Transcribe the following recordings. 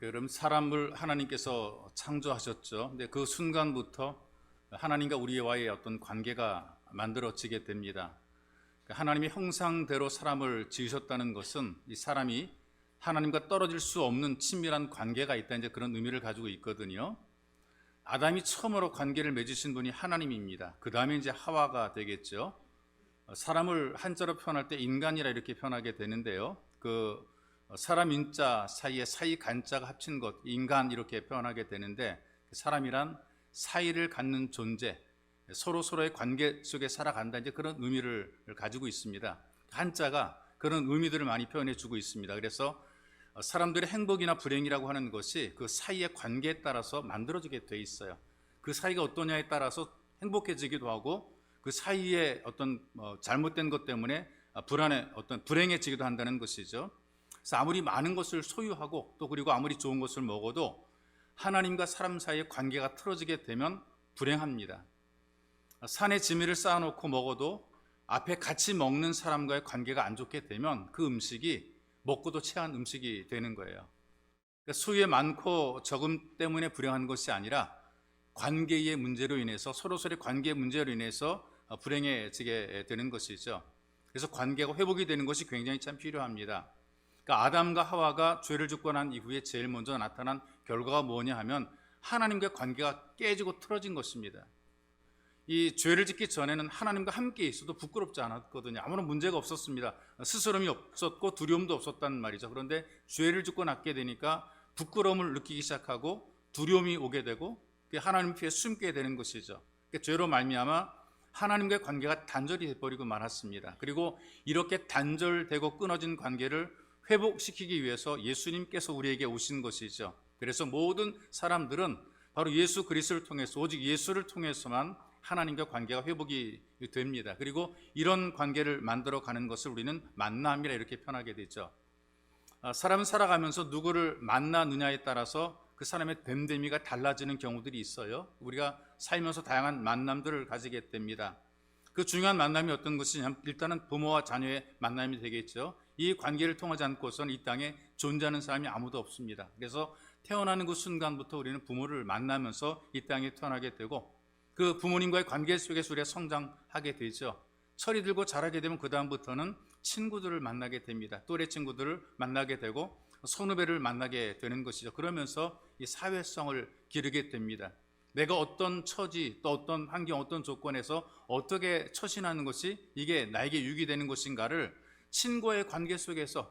그럼 사람을 하나님께서 창조하셨죠. 근데 그 순간부터 하나님과 우리와의 어떤 관계가 만들어지게 됩니다. 하나님의 형상대로 사람을 지으셨다는 것은 이 사람이 하나님과 떨어질 수 없는 친밀한 관계가 있다, 이제 그런 의미를 가지고 있거든요. 아담이 처음으로 관계를 맺으신 분이 하나님입니다. 그 다음에 이제 하와가 되겠죠. 사람을 한자로 표현할 때 인간이라 이렇게 표현하게 되는데요. 그 사람 인자 사이에 사이 간자가 합친 것, 인간 이렇게 표현하게 되는데, 사람이란 사이를 갖는 존재, 서로의 관계 속에 살아간다, 이제 그런 의미를 가지고 있습니다. 한자가 그런 의미들을 많이 표현해 주고 있습니다. 그래서 사람들의 행복이나 불행이라고 하는 것이 그 사이의 관계에 따라서 만들어지게 돼 있어요. 그 사이가 어떠냐에 따라서 행복해지기도 하고, 그 사이에 어떤 잘못된 것 때문에 불행해지기도 한다는 것이죠. 그래서 아무리 많은 것을 소유하고 또 그리고 아무리 좋은 것을 먹어도 하나님과 사람 사이의 관계가 틀어지게 되면 불행합니다. 산에 지미를 쌓아놓고 먹어도 앞에 같이 먹는 사람과의 관계가 안 좋게 되면 그 음식이 먹고도 체한 음식이 되는 거예요. 그러니까 수의 많고 적음 때문에 불행한 것이 아니라 관계의 문제로 인해서, 서로의 관계의 문제로 인해서 불행해지게 되는 것이죠. 그래서 관계가 회복이 되는 것이 굉장히 참 필요합니다. 그러니까 아담과 하와가 죄를 짓고 난 이후에 제일 먼저 나타난 결과가 뭐냐 하면 하나님과 관계가 깨지고 틀어진 것입니다. 이 죄를 짓기 전에는 하나님과 함께 있어도 부끄럽지 않았거든요. 아무런 문제가 없었습니다. 스스럼이 없었고 두려움도 없었단 말이죠. 그런데 죄를 짓고 낳게 되니까 부끄러움을 느끼기 시작하고 두려움이 오게 되고 하나님 피해 숨게 되는 것이죠. 죄로 말미암아 하나님과의 관계가 단절이 돼버리고 말았습니다. 그리고 이렇게 단절되고 끊어진 관계를 회복시키기 위해서 예수님께서 우리에게 오신 것이죠. 그래서 모든 사람들은 바로 예수 그리스도를 통해서, 오직 예수를 통해서만 하나님과 관계가 회복이 됩니다. 그리고 이런 관계를 만들어가는 것을 우리는 만남이라 이렇게 표현하게 되죠. 사람은 살아가면서 누구를 만나느냐에 따라서 그 사람의 됨됨이가 달라지는 경우들이 있어요. 우리가 살면서 다양한 만남들을 가지게 됩니다. 그 중요한 만남이 어떤 것이냐면 일단은 부모와 자녀의 만남이 되겠죠. 이 관계를 통하지 않고서는 이 땅에 존재하는 사람이 아무도 없습니다. 그래서 태어나는 그 순간부터 우리는 부모를 만나면서 이 땅에 태어나게 되고, 그 부모님과의 관계 속에서 우리가 성장하게 되죠. 철이 들고 자라게 되면 그 다음부터는 친구들을 만나게 됩니다. 또래 친구들을 만나게 되고 선후배를 만나게 되는 것이죠. 그러면서 이 사회성을 기르게 됩니다. 내가 어떤 처지, 또 어떤 환경, 어떤 조건에서 어떻게 처신하는 것이 이게 나에게 유익이 되는 것인가를 친구와의 관계 속에서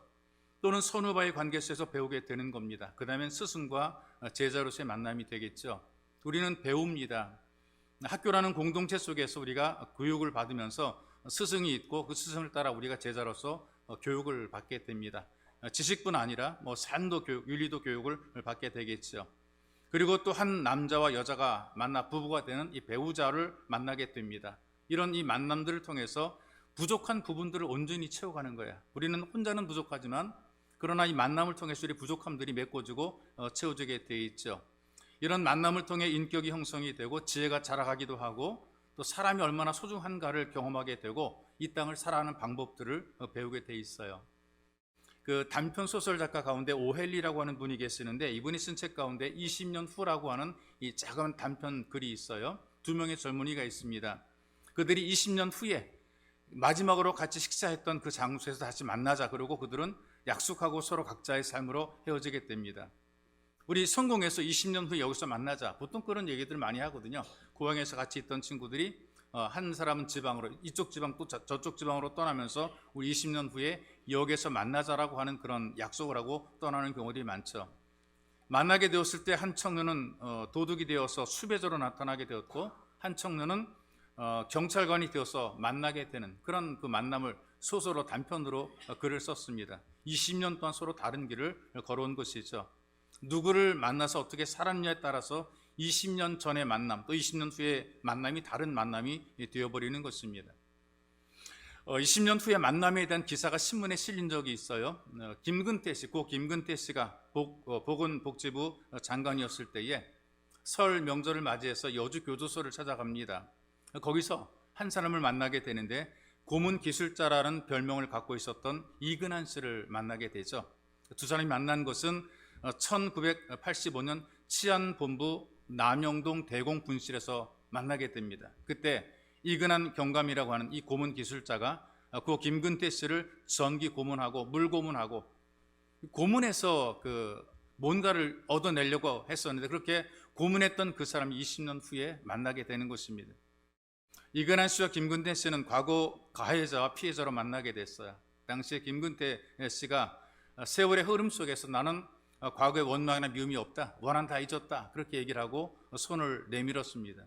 또는 선후배의 관계 속에서 배우게 되는 겁니다. 그 다음엔 스승과 제자로서의 만남이 되겠죠. 우리는 배웁니다. 학교라는 공동체 속에서 우리가 교육을 받으면서 스승이 있고 그 스승을 따라 우리가 제자로서 교육을 받게 됩니다. 지식뿐 아니라 삶도 교육, 윤리도 교육을 받게 되겠죠. 그리고 또 한 남자와 여자가 만나 부부가 되는 이 배우자를 만나게 됩니다. 이런 이 만남들을 통해서 부족한 부분들을 온전히 채워가는 거야. 우리는 혼자는 부족하지만 그러나 이 만남을 통해서 우리 부족함들이 메꿔지고 채워지게 돼 있죠. 이런 만남을 통해 인격이 형성이 되고 지혜가 자라가기도 하고 또 사람이 얼마나 소중한가를 경험하게 되고 이 땅을 살아가는 방법들을 배우게 돼 있어요. 그 단편 소설 작가 가운데 오헬리라고 하는 분이 계시는데, 이분이 쓴 책 가운데 20년 후라고 하는 이 작은 단편 글이 있어요. 두 명의 젊은이가 있습니다. 그들이 20년 후에 마지막으로 같이 식사했던 그 장소에서 다시 만나자 그러고 그들은 약속하고 서로 각자의 삶으로 헤어지게 됩니다. 우리 성공해서 20년 후에 여기서 만나자, 보통 그런 얘기들 많이 하거든요. 고향에서 같이 있던 친구들이 한 사람은 지방으로, 이쪽 지방 또 저쪽 지방으로 떠나면서 우리 20년 후에 여기에서 만나자라고 하는 그런 약속을 하고 떠나는 경우들이 많죠. 만나게 되었을 때 한 청년은 도둑이 되어서 수배자로 나타나게 되었고, 한 청년은 경찰관이 되어서 만나게 되는 그런 그 만남을 소설로 단편으로 글을 썼습니다. 20년 동안 서로 다른 길을 걸어온 것이죠. 누구를 만나서 어떻게 살았냐에 따라서 20년 전의 만남 또 20년 후의 만남이 다른 만남이 되어버리는 것입니다. 20년 후의 만남에 대한 기사가 신문에 실린 적이 있어요. 김근태 씨, 고 김근태 씨가 보건복지부 장관이었을 때에 설 명절을 맞이해서 여주 교도소를 찾아갑니다. 거기서 한 사람을 만나게 되는데 고문기술자라는 별명을 갖고 있었던 이근한 씨를 만나게 되죠. 두 사람이 만난 것은 1985년 치안본부 남영동 대공분실에서 만나게 됩니다. 그때 이근한 경감이라고 하는 이 고문 기술자가 고 김근태 씨를 전기 고문하고 물 고문하고 고문해서 뭔가를 얻어내려고 했었는데, 그렇게 고문했던 그 사람이 20년 후에 만나게 되는 것입니다. 이근한 씨와 김근태 씨는 과거 가해자와 피해자로 만나게 됐어요. 당시에 김근태 씨가 세월의 흐름 속에서 나는 과거의 원망이나 미움이 없다, 원한 다 잊었다, 그렇게 얘기를 하고 손을 내밀었습니다.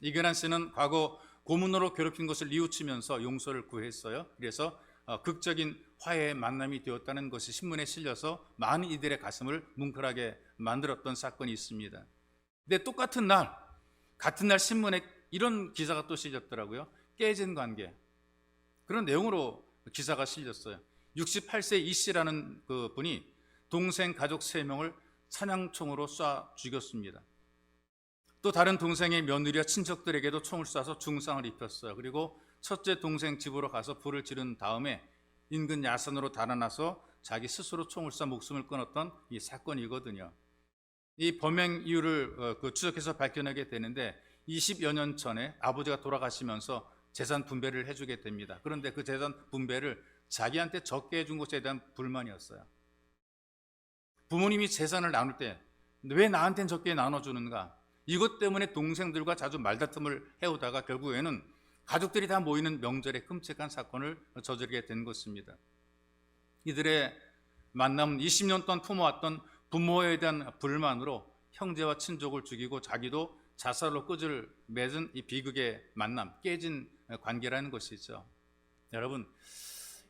이근한 씨는 과거 고문으로 괴롭힌 것을 뉘우치면서 용서를 구했어요. 그래서 극적인 화해의 만남이 되었다는 것이 신문에 실려서 많은 이들의 가슴을 뭉클하게 만들었던 사건이 있습니다. 근데 똑같은 날, 같은 날 신문에 이런 기사가 또 실렸더라고요. 깨진 관계, 그런 내용으로 기사가 실렸어요. 68세 이 씨라는 그 분이 동생 가족 3명을 사냥총으로 쏴 죽였습니다. 또 다른 동생의 며느리와 친척들에게도 총을 쏴서 중상을 입혔어요. 그리고 첫째 동생 집으로 가서 불을 지른 다음에 인근 야산으로 달아나서 자기 스스로 총을 쏴 목숨을 끊었던 이 사건이거든요. 이 범행 이유를 추적해서 밝혀내게 되는데, 20여 년 전에 아버지가 돌아가시면서 재산 분배를 해주게 됩니다. 그런데 그 재산 분배를 자기한테 적게 해준 것에 대한 불만이었어요. 부모님이 재산을 나눌 때 왜 나한테는 적게 나눠주는가, 이것 때문에 동생들과 자주 말다툼을 해오다가 결국에는 가족들이 다 모이는 명절에 끔찍한 사건을 저지르게 된 것입니다. 이들의 만남은 20년 동안 품어왔던 부모에 대한 불만으로 형제와 친족을 죽이고 자기도 자살로 끝을 맺은 이 비극의 만남, 깨진 관계라는 것이죠. 여러분,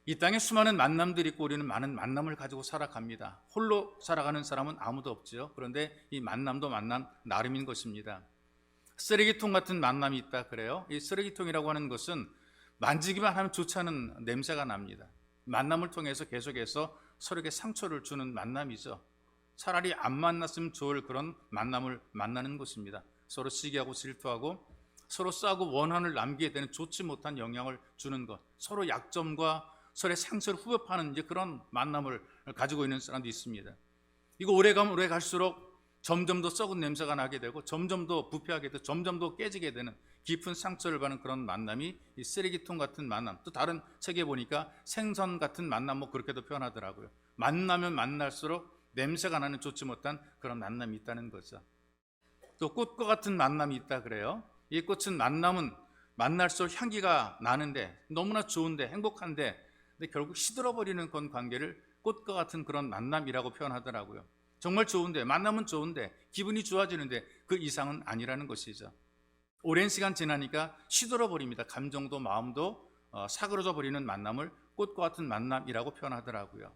이 땅에 수많은 만남들이 있고 우리는 많은 만남을 가지고 살아갑니다. 홀로 살아가는 사람은 아무도 없지요. 그런데 이 만남도 만남 나름인 것입니다. 쓰레기통 같은 만남이 있다 그래요. 이 쓰레기통이라고 하는 것은 만지기만 하면 좋지 않은 냄새가 납니다. 만남을 통해서 계속해서 서로에게 상처를 주는 만남이죠. 차라리 안 만났으면 좋을 그런 만남을 만나는 것입니다. 서로 시기하고 질투하고 서로 싸고 원한을 남기게 되는 좋지 못한 영향을 주는 것, 서로 약점과 서로의 상처를 후벼파는 이제 그런 만남을 가지고 있는 사람도 있습니다. 이거 오래 가면 오래 갈수록 점점 더 썩은 냄새가 나게 되고 점점 더 부패하게 되고 점점 더 깨지게 되는 깊은 상처를 받는 그런 만남이 이 쓰레기통 같은 만남, 또 다른 책에 보니까 생선 같은 만남, 뭐 그렇게도 표현하더라고요. 만나면 만날수록 냄새가 나는 좋지 못한 그런 만남이 있다는 거죠. 또 꽃과 같은 만남이 있다 그래요. 이 꽃은 만남은 만날수록 향기가 나는데 너무나 좋은데 행복한데, 근데 결국 시들어버리는 그런 관계를 꽃과 같은 그런 만남이라고 표현하더라고요. 정말 좋은데, 만남은 좋은데 기분이 좋아지는데 그 이상은 아니라는 것이죠. 오랜 시간 지나니까 시들어버립니다. 감정도 마음도 사그러져 버리는 만남을 꽃과 같은 만남이라고 표현하더라고요.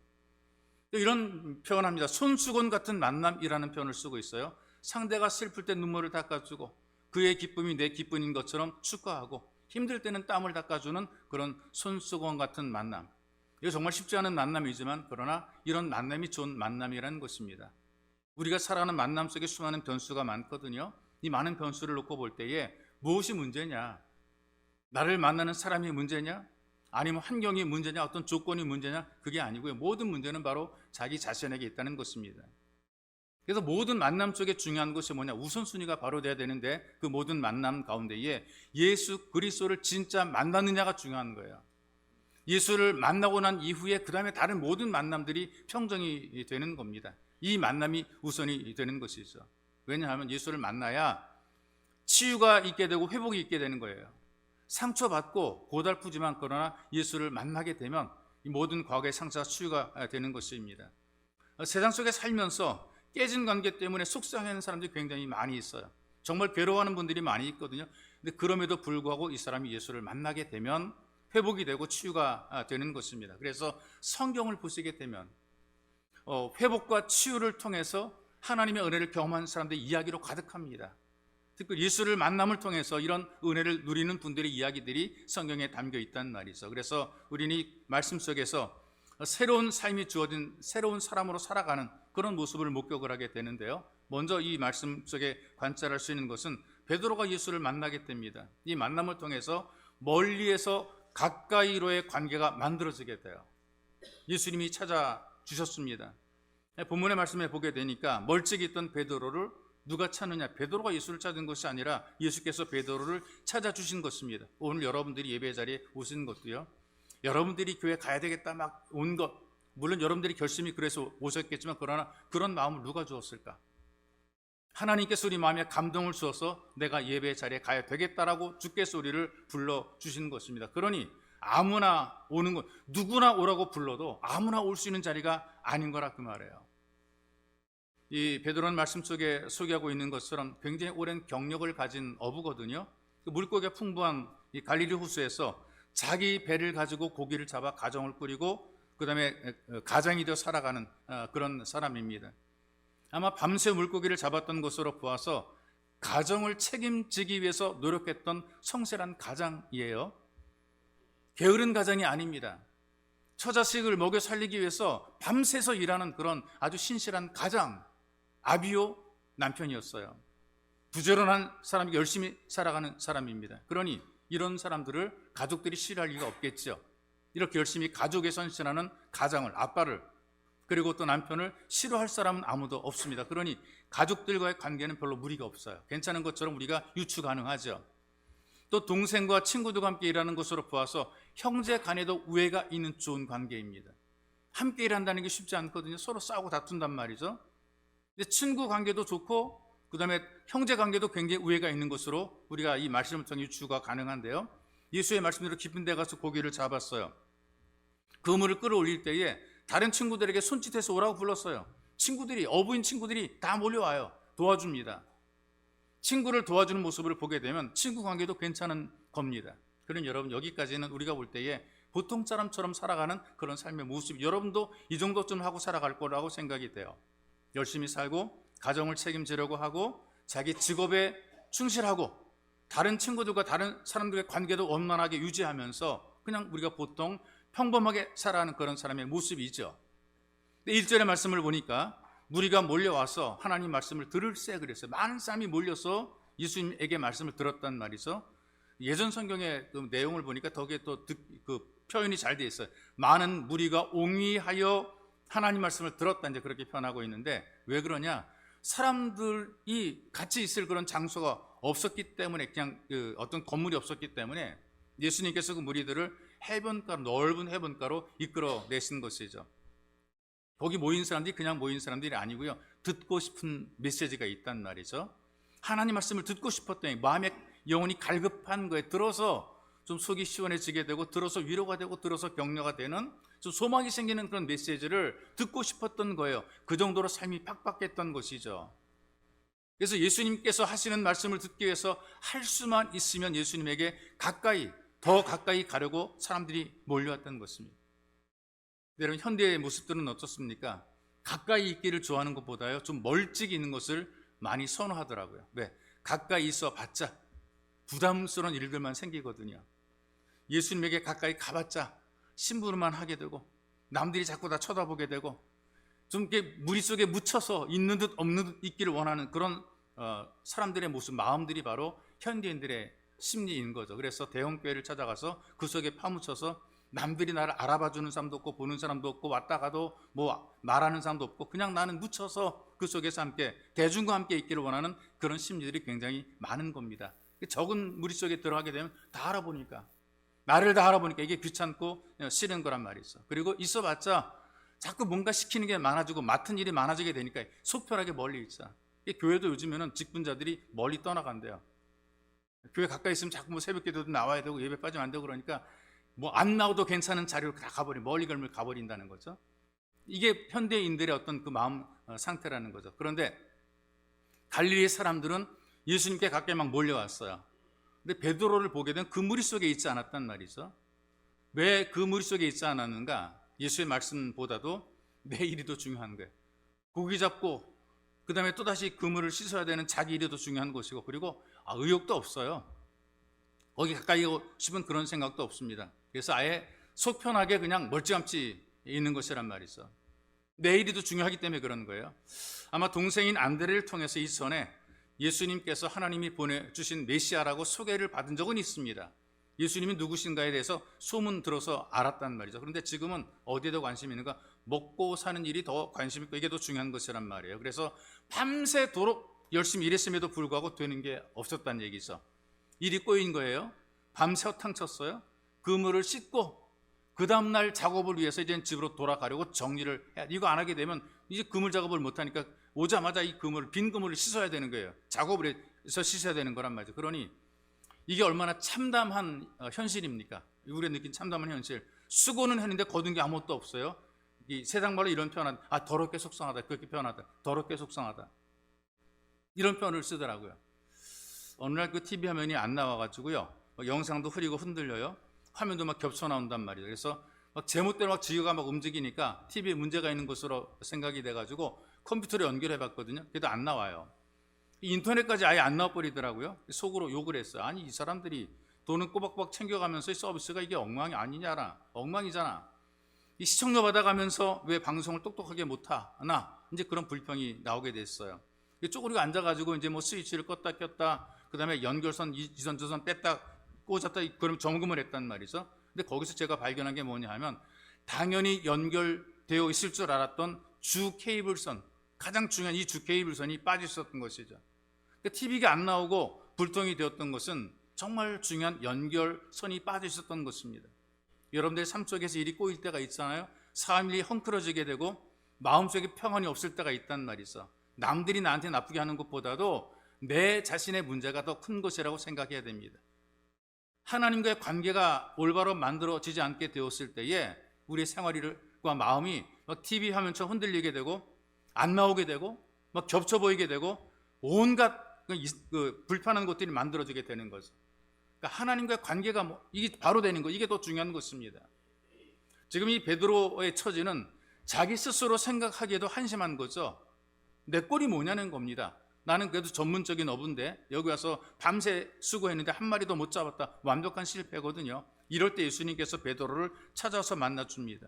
또 이런 표현합니다. 손수건 같은 만남이라는 표현을 쓰고 있어요. 상대가 슬플 때 눈물을 닦아주고 그의 기쁨이 내 기쁨인 것처럼 축하하고 힘들 때는 땀을 닦아주는 그런 손수건 같은 만남. 이거 정말 쉽지 않은 만남이지만 그러나 이런 만남이 좋은 만남이라는 것입니다. 우리가 살아가는 만남 속에 수많은 변수가 많거든요. 이 많은 변수를 놓고 볼 때에 무엇이 문제냐? 나를 만나는 사람이 문제냐? 아니면 환경이 문제냐? 어떤 조건이 문제냐? 그게 아니고요. 모든 문제는 바로 자기 자신에게 있다는 것입니다. 그래서 모든 만남 속에 중요한 것이 뭐냐? 우선순위가 바로 돼야 되는데 그 모든 만남 가운데에 예수 그리스도를 진짜 만났느냐가 중요한 거예요. 예수를 만나고 난 이후에 그 다음에 다른 모든 만남들이 평정이 되는 겁니다. 이 만남이 우선이 되는 것이죠. 왜냐하면 예수를 만나야 치유가 있게 되고 회복이 있게 되는 거예요. 상처받고 고달프지만 그러나 예수를 만나게 되면 이 모든 과거의 상처가 치유가 되는 것입니다. 세상 속에 살면서 깨진 관계 때문에 속상해하는 사람들이 굉장히 많이 있어요. 정말 괴로워하는 분들이 많이 있거든요. 근데 그럼에도 불구하고 이 사람이 예수를 만나게 되면 회복이 되고 치유가 되는 것입니다. 그래서 성경을 보시게 되면 회복과 치유를 통해서 하나님의 은혜를 경험한 사람들의 이야기로 가득합니다. 특히 예수를 만남을 통해서 이런 은혜를 누리는 분들의 이야기들이 성경에 담겨 있다는 말이죠. 그래서 우리는 이 말씀 속에서 새로운 삶이 주어진 새로운 사람으로 살아가는 그런 모습을 목격을 하게 되는데요. 먼저 이 말씀 속에 관찰할 수 있는 것은 베드로가 예수를 만나게 됩니다. 이 만남을 통해서 멀리에서 가까이로의 관계가 만들어지게 돼요. 예수님이 찾아주셨습니다. 본문의 말씀에 보게 되니까 멀찍이 있던 베드로를 누가 찾느냐? 베드로가 예수를 찾은 것이 아니라 예수께서 베드로를 찾아주신 것입니다. 오늘 여러분들이 예배 자리에 오신 것도요, 여러분들이 교회 가야 되겠다 막 온 것, 물론 여러분들이 결심이 그래서 오셨겠지만, 그러나 그런 마음을 누가 주었을까? 하나님께서 우리 마음에 감동을 주어서 내가 예배 자리에 가야 되겠다라고 주께서 우리를 불러주신 것입니다. 그러니 아무나 오는 것, 누구나 오라고 불러도 아무나 올 수 있는 자리가 아닌 거라 그 말이에요. 이 베드로는 말씀 속에 소개하고 있는 것처럼 굉장히 오랜 경력을 가진 어부거든요. 물고기가 풍부한 이 갈릴리 호수에서 자기 배를 가지고 고기를 잡아 가정을 꾸리고 그 다음에 가장이 되어 살아가는 그런 사람입니다. 아마 밤새 물고기를 잡았던 것으로 보아서 가정을 책임지기 위해서 노력했던 성실한 가장이에요. 게으른 가장이 아닙니다. 처자식을 먹여 살리기 위해서 밤새서 일하는 그런 아주 신실한 가장, 아비오 남편이었어요. 부지런한 사람이 열심히 살아가는 사람입니다. 그러니 이런 사람들을 가족들이 싫어할 리가 없겠죠. 이렇게 열심히 가족에 헌신하는 가장을, 아빠를, 그리고 또 남편을 싫어할 사람은 아무도 없습니다. 그러니 가족들과의 관계는 별로 무리가 없어요. 괜찮은 것처럼 우리가 유추 가능하죠. 또 동생과 친구들과 함께 일하는 것으로 보아서 형제 간에도 우애가 있는 좋은 관계입니다. 함께 일한다는 게 쉽지 않거든요. 서로 싸우고 다툰단 말이죠. 근데 친구 관계도 좋고 그 다음에 형제 관계도 굉장히 우애가 있는 것으로 우리가 이 말씀을 통해 유추가 가능한데요. 예수의 말씀대로 깊은 데 가서 고기를 잡았어요. 그물을 끌어올릴 때에 다른 친구들에게 손짓해서 오라고 불렀어요. 친구들이, 어부인 친구들이 다 몰려와요. 도와줍니다. 친구를 도와주는 모습을 보게 되면 친구 관계도 괜찮은 겁니다. 그럼 여러분, 여기까지는 우리가 볼 때에 보통 사람처럼 살아가는 그런 삶의 모습, 여러분도 이 정도쯤 하고 살아갈 거라고 생각이 돼요. 열심히 살고 가정을 책임지려고 하고 자기 직업에 충실하고 다른 친구들과 다른 사람들의 관계도 원만하게 유지하면서 그냥 우리가 보통 평범하게 살아가는 그런 사람의 모습이죠. 1절의 말씀을 보니까 무리가 몰려와서 하나님 말씀을 들을세 그랬어요. 많은 사람이 몰려서 예수님에게 말씀을 들었단 말이죠. 예전 성경의 그 내용을 보니까 덕에 또 그 표현이 잘 되어 있어요. 많은 무리가 옹이하여 하나님 말씀을 들었다, 이제 그렇게 표현하고 있는데, 왜 그러냐? 사람들이 같이 있을 그런 장소가 없었기 때문에, 그냥 그 어떤 건물이 없었기 때문에 예수님께서 그 무리들을 해변가로, 넓은 해변가로 이끌어 내신 것이죠. 거기 모인 사람들이 그냥 모인 사람들이 아니고요, 듣고 싶은 메시지가 있단 말이죠. 하나님 말씀을 듣고 싶었더니 마음의 영혼이 갈급한 거에 들어서 좀 속이 시원해지게 되고, 들어서 위로가 되고, 들어서 격려가 되는, 좀 소망이 생기는 그런 메시지를 듣고 싶었던 거예요. 그 정도로 삶이 팍팍했던 것이죠. 그래서 예수님께서 하시는 말씀을 듣기 위해서 할 수만 있으면 예수님에게 가까이, 더 가까이 가려고 사람들이 몰려왔던 것입니다. 여러분, 현대의 모습들은 어떻습니까? 가까이 있기를 좋아하는 것보다요, 좀 멀찍이 있는 것을 많이 선호하더라고요. 왜? 가까이 있어 봤자 부담스러운 일들만 생기거든요. 예수님에게 가까이 가봤자 심부름만 하게 되고, 남들이 자꾸 다 쳐다보게 되고, 좀 이렇게 무리 속에 묻혀서 있는 듯 없는 듯 있기를 원하는 그런 사람들의 모습, 마음들이 바로 현대인들의 심리인 거죠. 그래서 대형교회를 찾아가서 그 속에 파묻혀서 남들이 나를 알아봐주는 사람도 없고, 보는 사람도 없고, 왔다 가도 뭐 말하는 사람도 없고, 그냥 나는 묻혀서 그 속에서 함께 대중과 함께 있기를 원하는 그런 심리들이 굉장히 많은 겁니다. 적은 무리 속에 들어가게 되면 다 알아보니까, 나를 다 알아보니까 이게 귀찮고 싫은 거란 말이죠. 그리고 있어봤자 자꾸 뭔가 시키는 게 많아지고 맡은 일이 많아지게 되니까 속편하게 멀리 있자. 교회도 요즘에는 직분자들이 멀리 떠나간대요. 교회 가까이 있으면 자꾸 뭐 새벽기도도 나와야 되고 예배 빠지면 안 되고, 그러니까 뭐 안 나와도 괜찮은 자리로 다 가버린, 멀리 걸물 가버린다는 거죠. 이게 현대인들의 어떤 그 마음 상태라는 거죠. 그런데 갈릴리 사람들은 예수님께 가까이 막 몰려왔어요. 근데 베드로를 보게 되면 그 무리 속에 있지 않았단 말이죠. 왜 그 무리 속에 있지 않았는가? 예수의 말씀보다도 내 일이 더 중요한 거예요. 고기 잡고 그 다음에 또다시 그물을 씻어야 되는 자기 일이 더 중요한 것이고, 그리고 의욕도 없어요. 거기 가까이 가고 싶은 그런 생각도 없습니다. 그래서 아예 속 편하게 그냥 멀찌감치 있는 것이란 말이죠. 내 일이 더 중요하기 때문에 그런 거예요. 아마 동생인 안드레를 통해서 이전에 예수님께서 하나님이 보내주신 메시아라고 소개를 받은 적은 있습니다. 예수님이 누구신가에 대해서 소문 들어서 알았단 말이죠. 그런데 지금은 어디에 더 관심이 있는가? 먹고 사는 일이 더 관심 있고 이게 더 중요한 것이란 말이에요. 그래서 밤새도록 열심히 일했음에도 불구하고 되는 게 없었다는 얘기죠. 일이 꼬인 거예요. 밤새 허탕쳤어요. 그물을 씻고 그 다음날 작업을 위해서 이제 집으로 돌아가려고 정리를 해. 이거 안 하게 되면 이제 그물 작업을 못하니까 오자마자 이 그물을, 빈 그물을 씻어야 되는 거예요. 작업을 해서 씻어야 되는 거란 말이죠. 그러니 이게 얼마나 참담한 현실입니까? 우리가 느낀 참담한 현실. 수고는 했는데 거둔 게 아무것도 없어요. 이 세상 말로 이런 표현은 더럽게 속상하다, 그렇게 표현하다, 더럽게 속상하다, 이런 표현을 쓰더라고요. 어느 날 그 TV 화면이 안 나와가지고요, 영상도 흐리고 흔들려요. 화면도 막 겹쳐 나온단 말이에요. 그래서 막 제멋대로 막 지휘가 막 움직이니까 TV에 문제가 있는 것으로 생각이 돼가지고 컴퓨터로 연결해봤거든요. 그래도 안 나와요. 인터넷까지 아예 안 나와버리더라고요. 속으로 욕을 했어요. 아니, 이 사람들이 돈은 꼬박꼬박 챙겨가면서 이 서비스가 이게 엉망이 아니냐라, 엉망이잖아. 이 시청료 받아가면서 왜 방송을 똑똑하게 못하나, 이제 그런 불평이 나오게 됐어요. 쪼그리고 앉아가지고 이제 뭐 스위치를 껐다 켰다, 그 다음에 연결선 이선 저선 뺐다 꽂았다, 그럼 점검을 했단 말이죠. 근데 거기서 제가 발견한 게 뭐냐 하면, 당연히 연결되어 있을 줄 알았던 주 케이블선, 가장 중요한 이 주 케이블선이 빠져 있었던 것이죠. TV가 안 나오고 불통이 되었던 것은 정말 중요한 연결선이 빠져 있었던 것입니다. 여러분들의 삶 속에서 일이 꼬일 때가 있잖아요. 삶이 헝클어지게 되고 마음속에 평안이 없을 때가 있단 말이죠. 남들이 나한테 나쁘게 하는 것보다도 내 자신의 문제가 더 큰 것이라고 생각해야 됩니다. 하나님과의 관계가 올바로 만들어지지 않게 되었을 때에 우리의 생활과 마음이 막 TV 화면처럼 흔들리게 되고 안 나오게 되고 막 겹쳐 보이게 되고 온갖 불편한 것들이 만들어지게 되는 거죠. 그러니까 하나님과의 관계가 이게 바로 되는 거, 이게 더 중요한 것입니다. 지금 이 베드로의 처지는 자기 스스로 생각하기에도 한심한 거죠. 내 꼴이 뭐냐는 겁니다. 나는 그래도 전문적인 어부인데 여기 와서 밤새 수고했는데 한 마리도 못 잡았다. 완벽한 실패거든요. 이럴 때 예수님께서 베드로를 찾아서 만나줍니다.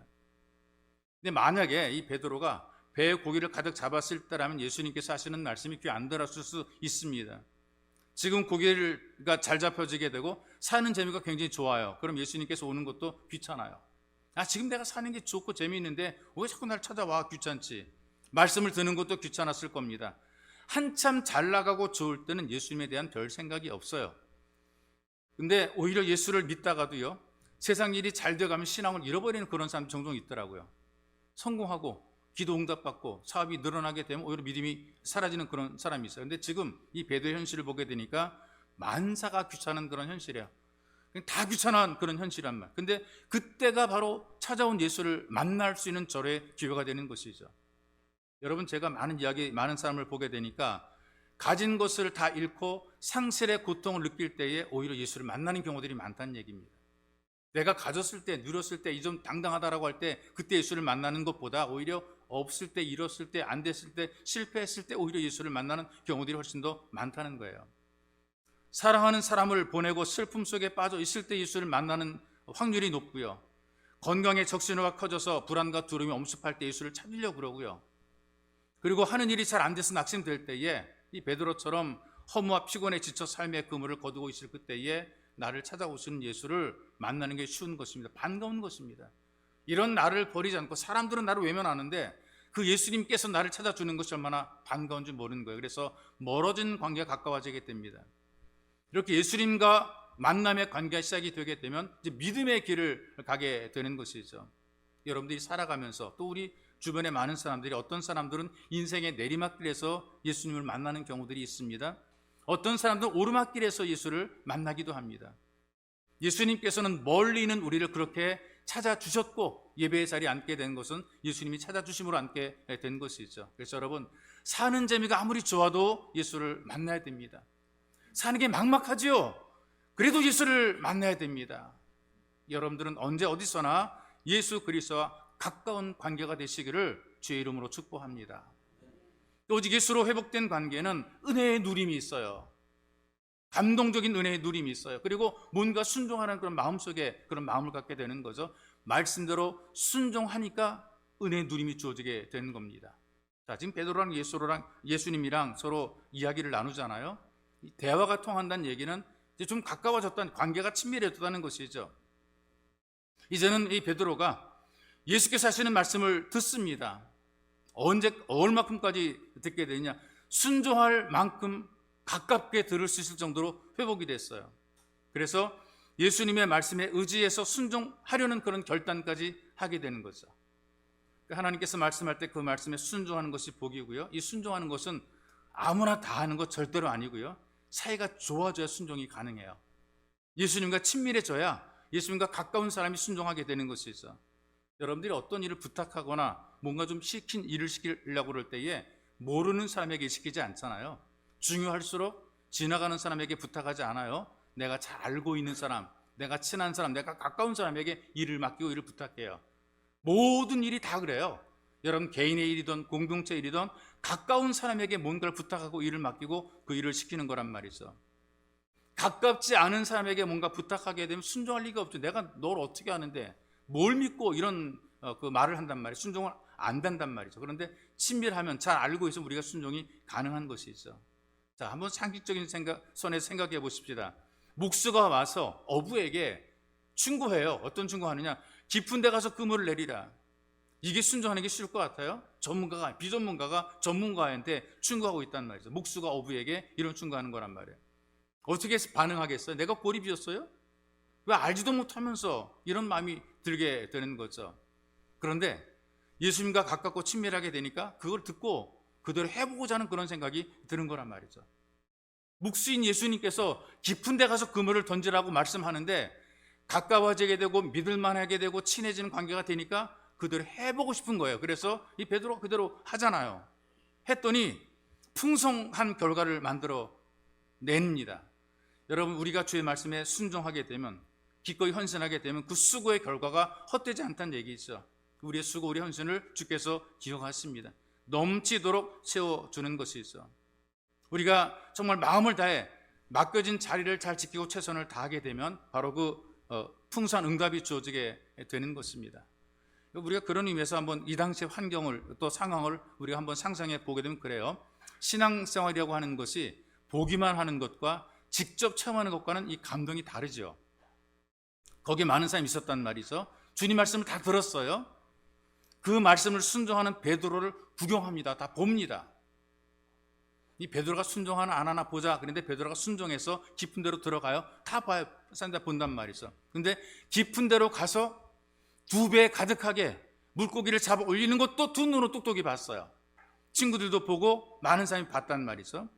근데 만약에 이 베드로가 배에 고기를 가득 잡았을 때라면 예수님께서 하시는 말씀이 귀에 안 들었을 수 있습니다. 지금 고기가 잘 잡혀지게 되고 사는 재미가 굉장히 좋아요. 그럼 예수님께서 오는 것도 귀찮아요. 지금 내가 사는 게 좋고 재미있는데 왜 자꾸 날 찾아와, 귀찮지. 말씀을 듣는 것도 귀찮았을 겁니다. 한참 잘 나가고 좋을 때는 예수님에 대한 별 생각이 없어요. 근데 오히려 예수를 믿다가도요, 세상 일이 잘 돼가면 신앙을 잃어버리는 그런 사람이 종종 있더라고요. 성공하고 기도 응답받고 사업이 늘어나게 되면 오히려 믿음이 사라지는 그런 사람이 있어요. 근데 지금 이 베드로의 현실을 보게 되니까 만사가 귀찮은 그런 현실이에요. 다 귀찮은 그런 현실이란 말. 근데 그때가 바로 찾아온 예수를 만날 수 있는 절의 기회가 되는 것이죠. 여러분, 제가 많은 사람을 보게 되니까 가진 것을 다 잃고 상실의 고통을 느낄 때에 오히려 예수를 만나는 경우들이 많다는 얘기입니다. 내가 가졌을 때, 누렸을 때, 이 좀 당당하다라고 할 때 그때 예수를 만나는 것보다 오히려 없을 때, 잃었을 때, 안 됐을 때, 실패했을 때 오히려 예수를 만나는 경우들이 훨씬 더 많다는 거예요. 사랑하는 사람을 보내고 슬픔 속에 빠져 있을 때 예수를 만나는 확률이 높고요. 건강에 적신호가 커져서 불안과 두려움이 엄습할 때 예수를 찾으려고 그러고요. 그리고 하는 일이 잘 안 돼서 낙심될 때에 이 베드로처럼 허무와 피곤에 지쳐 삶의 그물을 거두고 있을 그때에 나를 찾아오시는 예수를 만나는 게 쉬운 것입니다. 반가운 것입니다. 이런 나를 버리지 않고, 사람들은 나를 외면하는데 그 예수님께서 나를 찾아주는 것이 얼마나 반가운 줄 모르는 거예요. 그래서 멀어진 관계가 가까워지게 됩니다. 이렇게 예수님과 만남의 관계가 시작이 되게 되면 이제 믿음의 길을 가게 되는 것이죠. 여러분들이 살아가면서 또 우리 주변에 많은 사람들이, 어떤 사람들은 인생의 내리막길에서 예수님을 만나는 경우들이 있습니다. 어떤 사람들은 오르막길에서 예수를 만나기도 합니다. 예수님께서는 멀리 있는 우리를 그렇게 찾아주셨고 예배의 자리에 앉게 된 것은 예수님이 찾아주심으로 앉게 된 것이죠. 그래서 여러분, 사는 재미가 아무리 좋아도 예수를 만나야 됩니다. 사는 게 막막하지요. 그래도 예수를 만나야 됩니다. 여러분들은 언제 어디서나 예수 그리스도와 가까운 관계가 되시기를 주의 이름으로 축복합니다. 오직 예수로 회복된 관계는 은혜의 누림이 있어요. 감동적인 은혜의 누림이 있어요. 그리고 뭔가 순종하는 그런 마음속에 그런 마음을 갖게 되는 거죠. 말씀대로 순종하니까 은혜의 누림이 주어지게 되는 겁니다. 자, 지금 베드로랑 예수님이랑 서로 이야기를 나누잖아요. 대화가 통한다는 얘기는 이제 좀 가까워졌다는, 관계가 친밀해졌다는 것이죠. 이제는 이 베드로가 예수께서 하시는 말씀을 듣습니다. 얼마큼까지 듣게 되냐? 순종할 만큼 가깝게 들을 수 있을 정도로 회복이 됐어요. 그래서 예수님의 말씀에 의지해서 순종하려는 그런 결단까지 하게 되는 거죠. 하나님께서 말씀할 때 그 말씀에 순종하는 것이 복이고요. 이 순종하는 것은 아무나 다 하는 것 절대로 아니고요. 사이가 좋아져야 순종이 가능해요. 예수님과 친밀해져야 예수님과 가까운 사람이 순종하게 되는 것이죠. 여러분들이 어떤 일을 부탁하거나 뭔가 좀 일을 시키려고 그럴 때에 모르는 사람에게 시키지 않잖아요. 중요할수록 지나가는 사람에게 부탁하지 않아요. 내가 잘 알고 있는 사람, 내가 친한 사람, 내가 가까운 사람에게 일을 맡기고 일을 부탁해요. 모든 일이 다 그래요. 여러분 개인의 일이든 공동체 일이든 가까운 사람에게 뭔가를 부탁하고 일을 맡기고 그 일을 시키는 거란 말이죠. 가깝지 않은 사람에게 뭔가 부탁하게 되면 순종할 리가 없죠. 내가 널 어떻게 아는데 뭘 믿고 이런 그 말을 한단 말이에요. 순종을 안 한단 말이죠. 그런데 친밀하면 잘 알고 있으면 우리가 순종이 가능한 것이죠. 자, 한번 상식적인 선에서 생각해 보십시다. 목수가 와서 어부에게 충고해요. 어떤 충고하느냐? 깊은 데 가서 그물을 내리라. 이게 순종하는 게 쉬울 것 같아요? 비전문가가 전문가한테 충고하고 있단 말이죠. 목수가 어부에게 이런 충고하는 거란 말이에요. 어떻게 반응하겠어요? 내가 꼴이 비었어요? 왜 알지도 못하면서 이런 마음이 들게 되는 거죠. 그런데 예수님과 가깝고 친밀하게 되니까 그걸 듣고 그대로 해보고자 하는 그런 생각이 드는 거란 말이죠. 목수인 예수님께서 깊은 데 가서 그물을 던지라고 말씀하는데 가까워지게 되고 믿을만하게 되고 친해지는 관계가 되니까 그대로 해보고 싶은 거예요. 그래서 이 베드로가 그대로 하잖아요. 했더니 풍성한 결과를 만들어 냅니다. 여러분, 우리가 주의 말씀에 순종하게 되면, 기꺼이 헌신하게 되면 그 수고의 결과가 헛되지 않다는 얘기죠. 우리의 수고, 우리의 헌신을 주께서 기억하십니다. 넘치도록 채워주는 것이 있어. 우리가 정말 마음을 다해 맡겨진 자리를 잘 지키고 최선을 다하게 되면 바로 그 풍성한 응답이 주어지게 되는 것입니다. 우리가 그런 의미에서 한번 이 당시의 환경을, 또 상황을 우리가 한번 상상해 보게 되면 그래요. 신앙생활이라고 하는 것이 보기만 하는 것과 직접 체험하는 것과는 이 감동이 다르죠. 거기에 많은 사람이 있었단 말이죠. 주님 말씀을 다 들었어요. 그 말씀을 순종하는 베드로를 구경합니다. 다 봅니다. 이 베드로가 순종하나 안 하나 보자. 그런데 베드로가 순종해서 깊은 데로 들어가요. 다 봐요. 사람들 본단 말이죠. 근데 깊은 데로 가서 2배 가득하게 물고기를 잡아 올리는 것도 두 눈으로 똑똑히 봤어요. 친구들도 보고 많은 사람이 봤단 말이죠.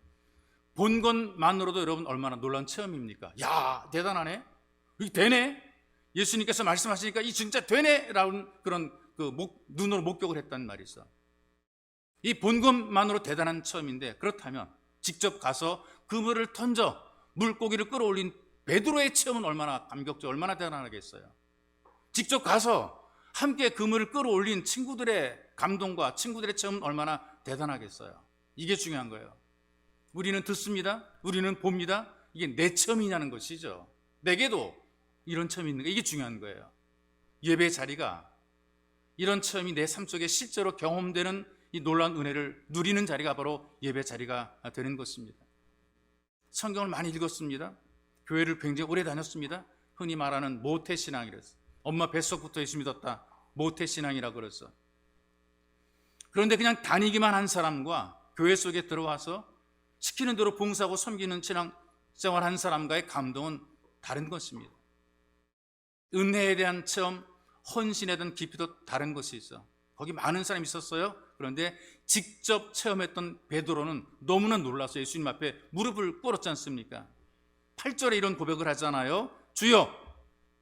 본 것만으로도 여러분 얼마나 놀라운 체험입니까? 야, 대단하네. 이게 되네. 예수님께서 말씀하시니까 이 진짜 되네. 라는 그런 눈으로 목격을 했단 말이죠. 이 본 것만으로 대단한 체험인데, 그렇다면 직접 가서 그물을 던져 물고기를 끌어올린 베드로의 체험은 얼마나 감격적, 얼마나 대단하겠어요. 직접 가서 함께 그물을 끌어올린 친구들의 감동과 친구들의 체험은 얼마나 대단하겠어요. 이게 중요한 거예요. 우리는 듣습니다. 우리는 봅니다. 이게 내 체험이냐는 것이죠. 내게도 이런 체험이 있는 거, 이게 중요한 거예요. 예배 자리가 이런 체험이 내 삶 속에 실제로 경험되는 이 놀라운 은혜를 누리는 자리가 바로 예배 자리가 되는 것입니다. 성경을 많이 읽었습니다. 교회를 굉장히 오래 다녔습니다. 흔히 말하는 모태신앙이랬어요. 엄마 뱃속부터 예수 믿었다. 모태신앙이라고 그랬어. 그런데 그냥 다니기만 한 사람과 교회 속에 들어와서 시키는 대로 봉사하고 섬기는 신앙생활 한 사람과의 감동은 다른 것입니다. 은혜에 대한 체험, 헌신에 대한 깊이도 다른 것이 있어. 거기 많은 사람이 있었어요. 그런데 직접 체험했던 베드로는 너무나 놀라서 예수님 앞에 무릎을 꿇었지 않습니까? 8절에 이런 고백을 하잖아요. 주여,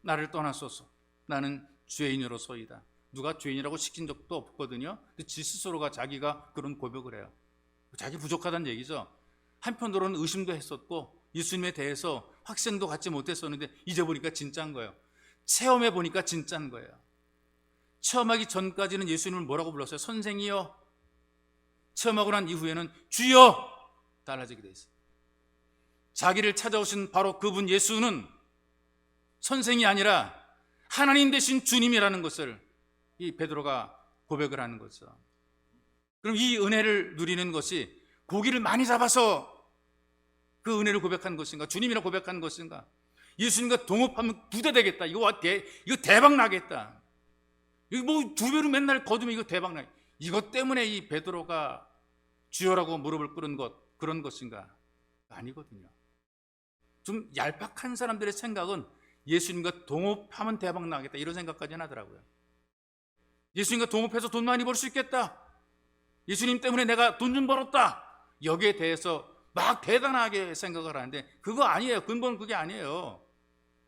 나를 떠나소서. 나는 죄인으로소이다. 누가 죄인이라고 시킨 적도 없거든요. 지 스스로가 자기가 그런 고백을 해요. 자기 부족하다는 얘기죠. 한편으로는 의심도 했었고 예수님에 대해서 확신도 갖지 못했었는데 이제 보니까 진짜인 거예요. 체험해 보니까 진짜인 거예요. 체험하기 전까지는 예수님을 뭐라고 불렀어요? 선생이여. 체험하고 난 이후에는 주여 달라지게 돼 있어요. 자기를 찾아오신 바로 그분 예수는 선생이 아니라 하나님 되신 주님이라는 것을 이 베드로가 고백을 하는 거죠. 그럼 이 은혜를 누리는 것이 고기를 많이 잡아서 그 은혜를 고백한 것인가? 주님이라 고백한 것인가? 예수님과 동업하면 부자 되겠다. 이거 대박 나겠다. 이거 뭐 두 배로 맨날 거두면 이거 대박 나. 이것 때문에 이 베드로가 주여라고 무릎을 꿇은 그런 것인가? 아니거든요. 좀 얄팍한 사람들의 생각은 예수님과 동업하면 대박 나겠다 이런 생각까지 하더라고요. 예수님과 동업해서 돈 많이 벌 수 있겠다. 예수님 때문에 내가 돈 좀 벌었다. 여기에 대해서 막 대단하게 생각을 하는데 그거 아니에요. 근본은 그게 아니에요.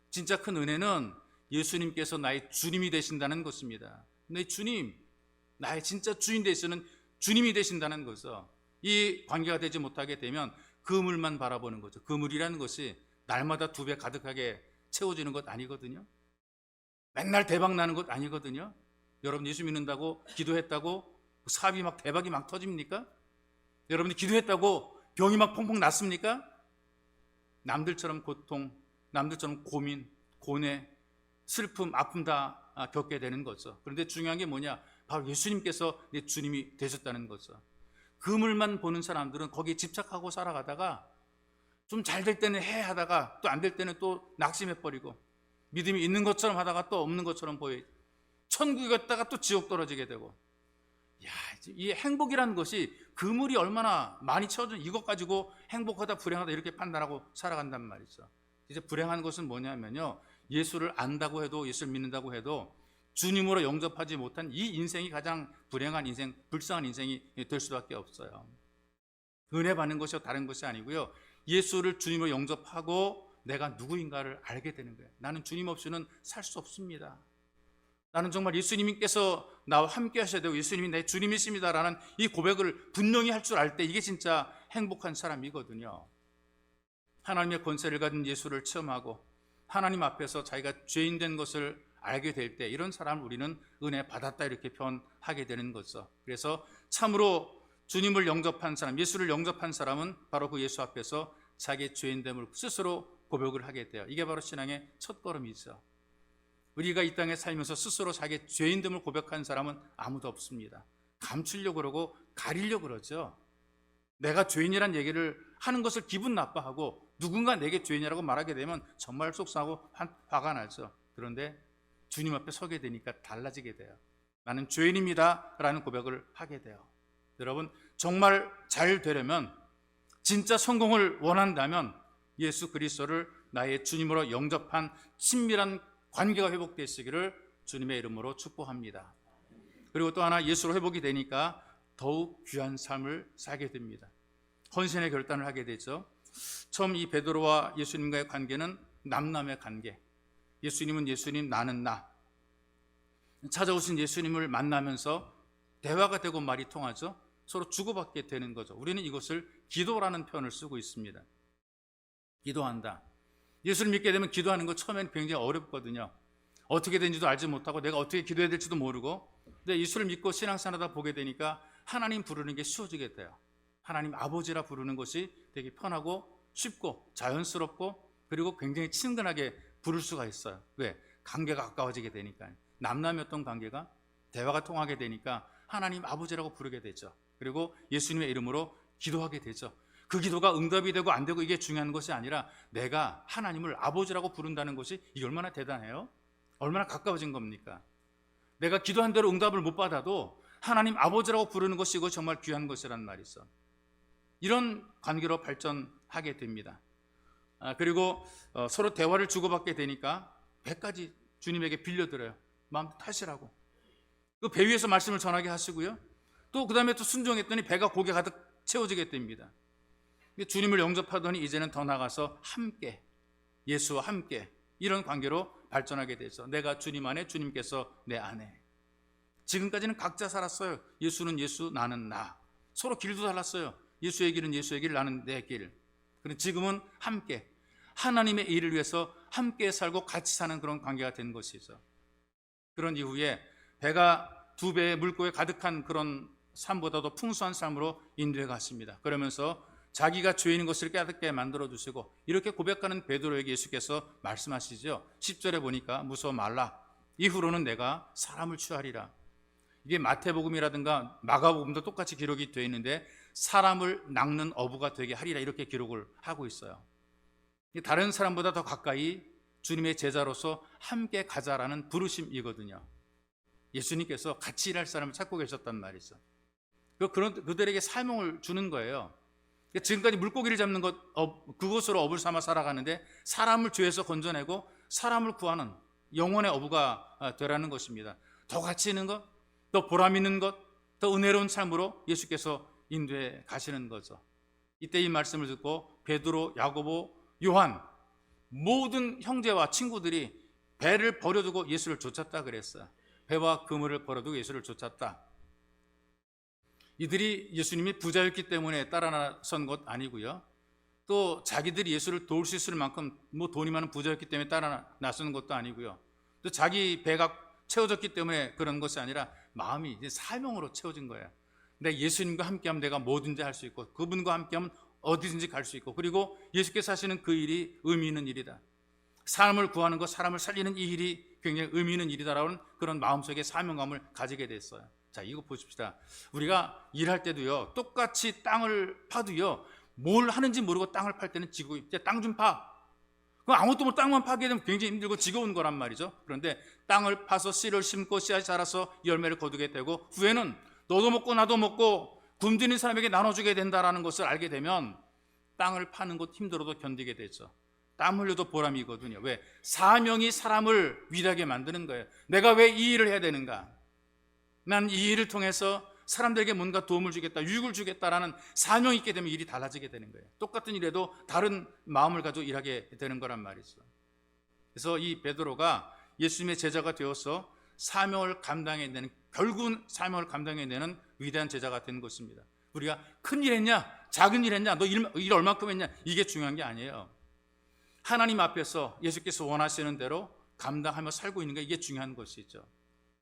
진짜 큰 은혜는 예수님께서 나의 주님이 되신다는 것입니다. 내 주님, 나의 진짜 주인 되시는 주님이 되신다는 거죠. 이 관계가 되지 못하게 되면 그물만 바라보는 거죠. 그물이라는 것이 날마다 2배 가득하게 채워지는 것 아니거든요. 맨날 대박 나는 것 아니거든요. 여러분 예수 믿는다고 기도했다고 사업이 막 대박이 막 터집니까? 여러분이 기도했다고 병이 막 펑펑 났습니까? 남들처럼 고통, 남들처럼 고민, 고뇌, 슬픔, 아픔 다 겪게 되는 거죠. 그런데 중요한 게 뭐냐? 바로 예수님께서 내 주님이 되셨다는 거죠. 그물만 보는 사람들은 거기에 집착하고 살아가다가 좀 잘 될 때는 해 하다가 또 안 될 때는 또 낙심해버리고 믿음이 있는 것처럼 하다가 또 없는 것처럼 보여 천국에 갔다가 또 지옥 떨어지게 되고 이 행복이라는 것이 그물이 얼마나 많이 채워진 이것 가지고 행복하다 불행하다 이렇게 판단하고 살아간단 말이죠. 이제 불행한 것은 뭐냐면요, 예수를 안다고 해도 예수를 믿는다고 해도 주님으로 영접하지 못한 이 인생이 가장 불행한 인생, 불쌍한 인생이 될 수밖에 없어요. 은혜 받는 것이 다른 것이 아니고요, 예수를 주님으로 영접하고 내가 누구인가를 알게 되는 거예요. 나는 주님 없이는 살 수 없습니다. 나는 정말 예수님께서 나와 함께 하셔야 되고 예수님이 내 주님이십니다라는 이 고백을 분명히 할 줄 알 때 이게 진짜 행복한 사람이거든요. 하나님의 권세를 가진 예수를 체험하고 하나님 앞에서 자기가 죄인 된 것을 알게 될 때 이런 사람을 우리는 은혜 받았다 이렇게 표현하게 되는 거죠. 그래서 참으로 주님을 영접한 사람, 예수를 영접한 사람은 바로 그 예수 앞에서 자기의 죄인됨을 스스로 고백을 하게 돼요. 이게 바로 신앙의 첫걸음이죠. 우리가 이 땅에 살면서 스스로 자기의 죄인됨을 고백한 사람은 아무도 없습니다. 감추려고 그러고 가리려고 그러죠. 내가 죄인이란 얘기를 하는 것을 기분 나빠하고 누군가 내게 죄인이라고 말하게 되면 정말 속상하고 화가 나죠. 그런데 주님 앞에 서게 되니까 달라지게 돼요. 나는 죄인입니다 라는 고백을 하게 돼요. 여러분 정말 잘 되려면, 진짜 성공을 원한다면 예수 그리스도를 나의 주님으로 영접한 친밀한 관계가 회복되시기를 주님의 이름으로 축복합니다. 그리고 또 하나, 예수로 회복이 되니까 더욱 귀한 삶을 살게 됩니다. 헌신의 결단을 하게 되죠. 처음 이 베드로와 예수님과의 관계는 남남의 관계. 예수님은 예수님, 나는 나. 찾아오신 예수님을 만나면서 대화가 되고 말이 통하죠. 서로 주고받게 되는 거죠. 우리는 이것을 기도라는 표현을 쓰고 있습니다. 기도한다. 예수를 믿게 되면 기도하는 거 처음에는 굉장히 어렵거든요. 어떻게 된지도 알지 못하고 내가 어떻게 기도해야 될지도 모르고, 근데 예수를 믿고 신앙생활하다 보게 되니까 하나님 부르는 게 쉬워지게 돼요. 하나님 아버지라 부르는 것이 되게 편하고 쉽고 자연스럽고 그리고 굉장히 친근하게 부를 수가 있어요. 왜? 관계가 가까워지게 되니까. 남남이었던 관계가 대화가 통하게 되니까 하나님 아버지라고 부르게 되죠. 그리고 예수님의 이름으로 기도하게 되죠. 그 기도가 응답이 되고 안 되고 이게 중요한 것이 아니라 내가 하나님을 아버지라고 부른다는 것이 이게 얼마나 대단해요? 얼마나 가까워진 겁니까? 내가 기도한 대로 응답을 못 받아도 하나님 아버지라고 부르는 것이 이거 정말 귀한 것이란 말이 있어. 이런 관계로 발전하게 됩니다. 그리고 서로 대화를 주고받게 되니까 배까지 주님에게 빌려드려요. 마음 타시라고. 그 배 위에서 말씀을 전하게 하시고요. 또 그 다음에 또 순종했더니 배가 고개 가득 채워지게 됩니다. 주님을 영접하더니 이제는 더 나가서 함께, 예수와 함께 이런 관계로 발전하게 되죠. 내가 주님 안에, 주님께서 내 안에. 지금까지는 각자 살았어요. 예수는 예수, 나는 나. 서로 길도 달랐어요. 예수의 길은 예수의 길, 나는 내 길. 그런데 지금은 함께 하나님의 일을 위해서 함께 살고 같이 사는 그런 관계가 된 것이죠. 그런 이후에 배가 2배의 물고에 가득한 그런 삶보다도 풍성한 삶으로 인도해 갔습니다. 그러면서 자기가 죄인인 것을 깨닫게 만들어주시고 이렇게 고백하는 베드로에게 예수께서 말씀하시죠. 10절에 보니까 무서워 말라. 이후로는 내가 사람을 취하리라. 이게 마태복음이라든가 마가복음도 똑같이 기록이 되어 있는데 사람을 낚는 어부가 되게 하리라 이렇게 기록을 하고 있어요. 다른 사람보다 더 가까이 주님의 제자로서 함께 가자라는 부르심이거든요. 예수님께서 같이 일할 사람을 찾고 계셨단 말이죠. 그들에게 사명을 주는 거예요. 지금까지 물고기를 잡는 것, 그것으로 어부를 삼아 살아가는데 사람을 죄에서 건져내고 사람을 구하는 영혼의 어부가 되라는 것입니다. 더 가치 있는 것, 더 보람 있는 것, 더 은혜로운 삶으로 예수께서 인도해 가시는 거죠. 이때 이 말씀을 듣고 베드로, 야고보, 요한 모든 형제와 친구들이 배를 버려두고 예수를 쫓았다 그랬어요. 배와 그물을 버려두고 예수를 쫓았다. 이들이 예수님이 부자였기 때문에 따라 나선 것 아니고요. 또 자기들이 예수를 도울 수 있을 만큼 돈이 많은 부자였기 때문에 따라 나서는 것도 아니고요. 또 자기 배가 채워졌기 때문에 그런 것이 아니라 마음이 이제 사명으로 채워진 거예요. 내가 예수님과 함께하면 내가 뭐든지 할 수 있고 그분과 함께하면 어디든지 갈 수 있고 그리고 예수께서 하시는 그 일이 의미 있는 일이다. 사람을 구하는 것, 사람을 살리는 이 일이 굉장히 의미 있는 일이다라는 그런 마음속에 사명감을 가지게 됐어요. 자, 이거 보십시다. 우리가 일할 때도요, 똑같이 땅을 파도요, 뭘 하는지 모르고 땅을 팔 때는 지고, 이제 땅 좀 파. 그럼 아무것도 못 땅만 파게 되면 굉장히 힘들고 지겨운 거란 말이죠. 그런데 땅을 파서 씨를 심고 씨앗이 자라서 열매를 거두게 되고 후에는 너도 먹고 나도 먹고 굶주린 사람에게 나눠주게 된다라는 것을 알게 되면 땅을 파는 것 힘들어도 견디게 되죠. 땀 흘려도 보람이거든요. 왜? 사명이 사람을 위대하게 만드는 거예요. 내가 왜 이 일을 해야 되는가? 난 이 일을 통해서 사람들에게 뭔가 도움을 주겠다, 유익을 주겠다라는 사명이 있게 되면 일이 달라지게 되는 거예요. 똑같은 일에도 다른 마음을 가지고 일하게 되는 거란 말이죠. 그래서 이 베드로가 예수님의 제자가 되어서 사명을 감당해내는, 결국은 사명을 감당해내는 위대한 제자가 된 것입니다. 우리가 큰 일 했냐, 작은 일 했냐, 너 일 얼마큼 했냐, 이게 중요한 게 아니에요. 하나님 앞에서 예수께서 원하시는 대로 감당하며 살고 있는 게 이게 중요한 것이죠.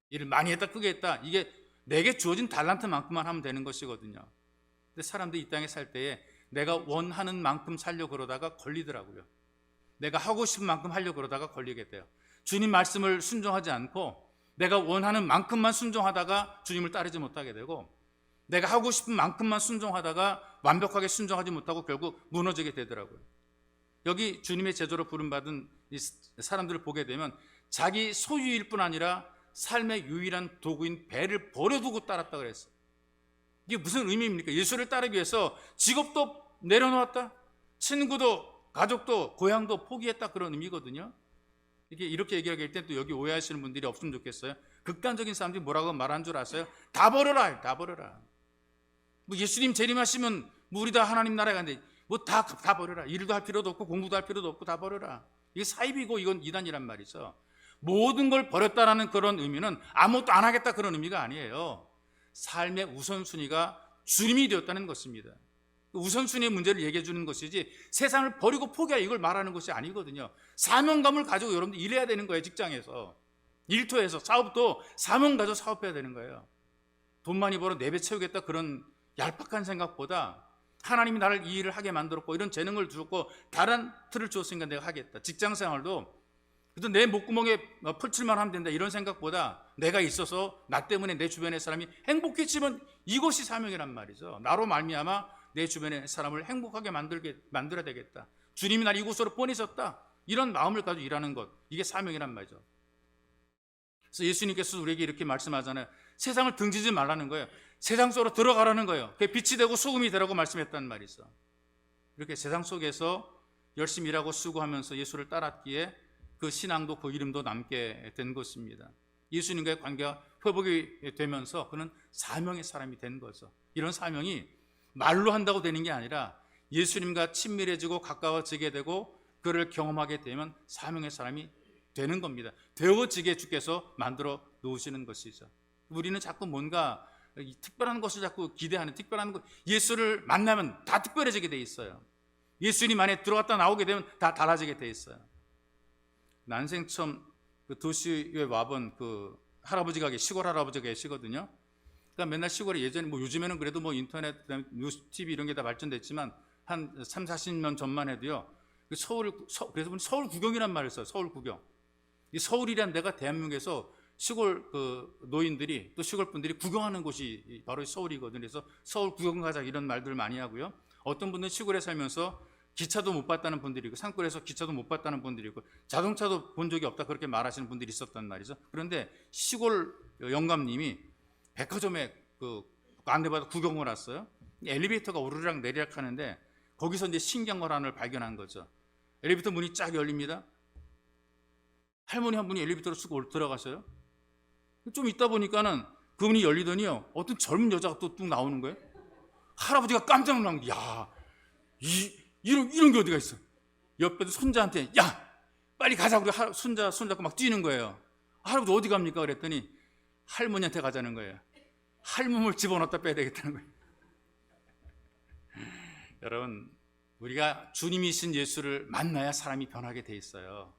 일을 많이 했다, 크게 했다, 이게 내게 주어진 달란트만큼만 하면 되는 것이거든요. 근데 사람들이 이 땅에 살 때에 내가 원하는 만큼 살려고 그러다가 걸리더라고요. 내가 하고 싶은 만큼 하려고 그러다가 걸리게 돼요. 주님 말씀을 순종하지 않고 내가 원하는 만큼만 순종하다가 주님을 따르지 못하게 되고 내가 하고 싶은 만큼만 순종하다가 완벽하게 순종하지 못하고 결국 무너지게 되더라고요. 여기 주님의 제자로 부름받은 이 사람들을 보게 되면 자기 소유일 뿐 아니라 삶의 유일한 도구인 배를 버려두고 따랐다 그랬어요. 이게 무슨 의미입니까? 예수를 따르기 위해서 직업도 내려놓았다, 친구도 가족도 고향도 포기했다, 그런 의미거든요. 이렇게 얘기하게 될 때 또 여기 오해하시는 분들이 없으면 좋겠어요. 극단적인 사람들이 뭐라고 말한 줄 아세요? 다 버려라, 다 버려라. 뭐 예수님 재림하시면 뭐 우리 다 하나님 나라에 가는데 뭐 다 버려라. 일도 할 필요도 없고 공부도 할 필요도 없고 다 버려라. 이게 사입이고 이건 이단이란 말이죠. 모든 걸 버렸다라는 그런 의미는 아무것도 안 하겠다 그런 의미가 아니에요. 삶의 우선순위가 주님이 되었다는 것입니다. 우선순위의 문제를 얘기해 주는 것이지 세상을 버리고 포기하라 이걸 말하는 것이 아니거든요. 사명감을 가지고 여러분들 일해야 되는 거예요. 직장에서, 일터에서, 사업도 사명 가지고 사업해야 되는 거예요. 돈 많이 벌어 내배 채우겠다 그런 얄팍한 생각보다 하나님이 나를 이 일을 하게 만들었고 이런 재능을 주었고 다른 틀을 주었으니까 내가 하겠다. 직장생활도 그래도 내 목구멍에 풀칠만 하면 된다 이런 생각보다 내가 있어서 나 때문에 내 주변의 사람이 행복해지면 이것이 사명이란 말이죠. 나로 말미암아 내 주변의 사람을 행복하게 만들어야 되겠다. 주님이 날 이곳으로 보내셨다. 이런 마음을 가지고 일하는 것, 이게 사명이란 말이죠. 그래서 예수님께서 우리에게 이렇게 말씀하잖아요. 세상을 등지지 말라는 거예요. 세상 속으로 들어가라는 거예요. 그게 빛이 되고 소금이 되라고 말씀했단 말이죠. 이렇게 세상 속에서 열심히 일하고 수고하면서 예수를 따랐기에 그 신앙도 그 이름도 남게 된 것입니다. 예수님과의 관계가 회복이 되면서 그는 사명의 사람이 된 거죠. 이런 사명이 말로 한다고 되는 게 아니라 예수님과 친밀해지고 가까워지게 되고 그를 경험하게 되면 사명의 사람이 되는 겁니다. 되어지게 주께서 만들어 놓으시는 것이죠. 우리는 자꾸 뭔가 특별한 것을 자꾸 기대하는, 특별한 것, 예수를 만나면 다 특별해지게 돼 있어요. 예수님 안에 들어갔다 나오게 되면 다 달라지게 돼 있어요. 난생 처음 그 도시에 와본 그 할아버지가 시골 할아버지가 계시거든요. 그러니까 맨날 시골에 예전에 뭐 요즘에는 그래도 뭐 인터넷, 뉴스, TV 이런 게 다 발전됐지만 한 3, 40년 전만 해도요. 그래서 서울 구경이란 말을 써요. 서울 구경. 이 서울이란 데가 대한민국에서 시골 그 노인들이 또 시골 분들이 구경하는 곳이 바로 서울이거든요. 그래서 서울 구경 가자 이런 말들 많이 하고요. 어떤 분들은 시골에 살면서 기차도 못 봤다는 분들이 있고 산골에서 기차도 못 봤다는 분들이 있고 자동차도 본 적이 없다 그렇게 말하시는 분들이 있었단 말이죠. 그런데 시골 영감님이 백화점에 그 안내받아 구경을 왔어요. 엘리베이터가 오르락 내리락 하는데 거기서 이제 신기한 걸 하나를 발견한 거죠. 엘리베이터 문이 쫙 열립니다. 할머니 한 분이 엘리베이터로 쑥 들어가셔요. 좀 있다 보니까는 그 문이 열리더니요, 어떤 젊은 여자가 또 뚝 나오는 거예요. 할아버지가 깜짝 놀란 거예요. 야, 이런 게 어디가 있어. 옆에도 손자한테 야 빨리 가자고 손잡고 막 뛰는 거예요. 할아버지 어디 갑니까? 그랬더니 할머니한테 가자는 거예요. 할멈을 집어넣었다 빼야 되겠다는 거예요. 여러분, 우리가 주님이신 예수를 만나야 사람이 변하게 돼 있어요.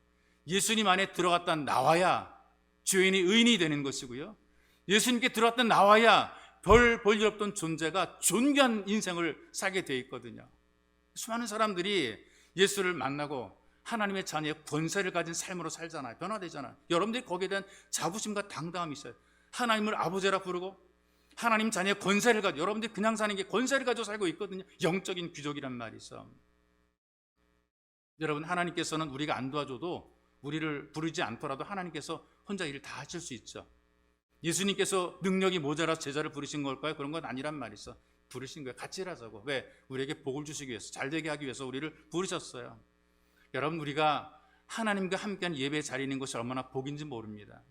예수님 안에 들어갔다 나와야 죄인이 의인이 되는 것이고요, 예수님께 들어갔다 나와야 별 볼 일 없던 존재가 존귀한 인생을 살게 돼 있거든요. 수많은 사람들이 예수를 만나고 하나님의 자녀의 권세를 가진 삶으로 살잖아요. 변화되잖아요. 여러분들이 거기에 대한 자부심과 당당함이 있어요. 하나님을 아버지라 부르고 하나님 자녀의 권세를 가지고, 여러분들이 그냥 사는 게 권세를 가지고 살고 있거든요. 영적인 귀족이란 말이죠. 여러분, 하나님께서는 우리가 안 도와줘도, 우리를 부르지 않더라도 하나님께서 혼자 일을 다 하실 수 있죠. 예수님께서 능력이 모자라서 제자를 부르신 걸까요? 그런 건 아니란 말이죠. 부르신 거예요. 같이 일하자고. 왜? 우리에게 복을 주시기 위해서, 잘되게 하기 위해서 우리를 부르셨어요. 여러분, 우리가 하나님과 함께한 예배 자리에 있는 것이 얼마나 복인지 모릅니다.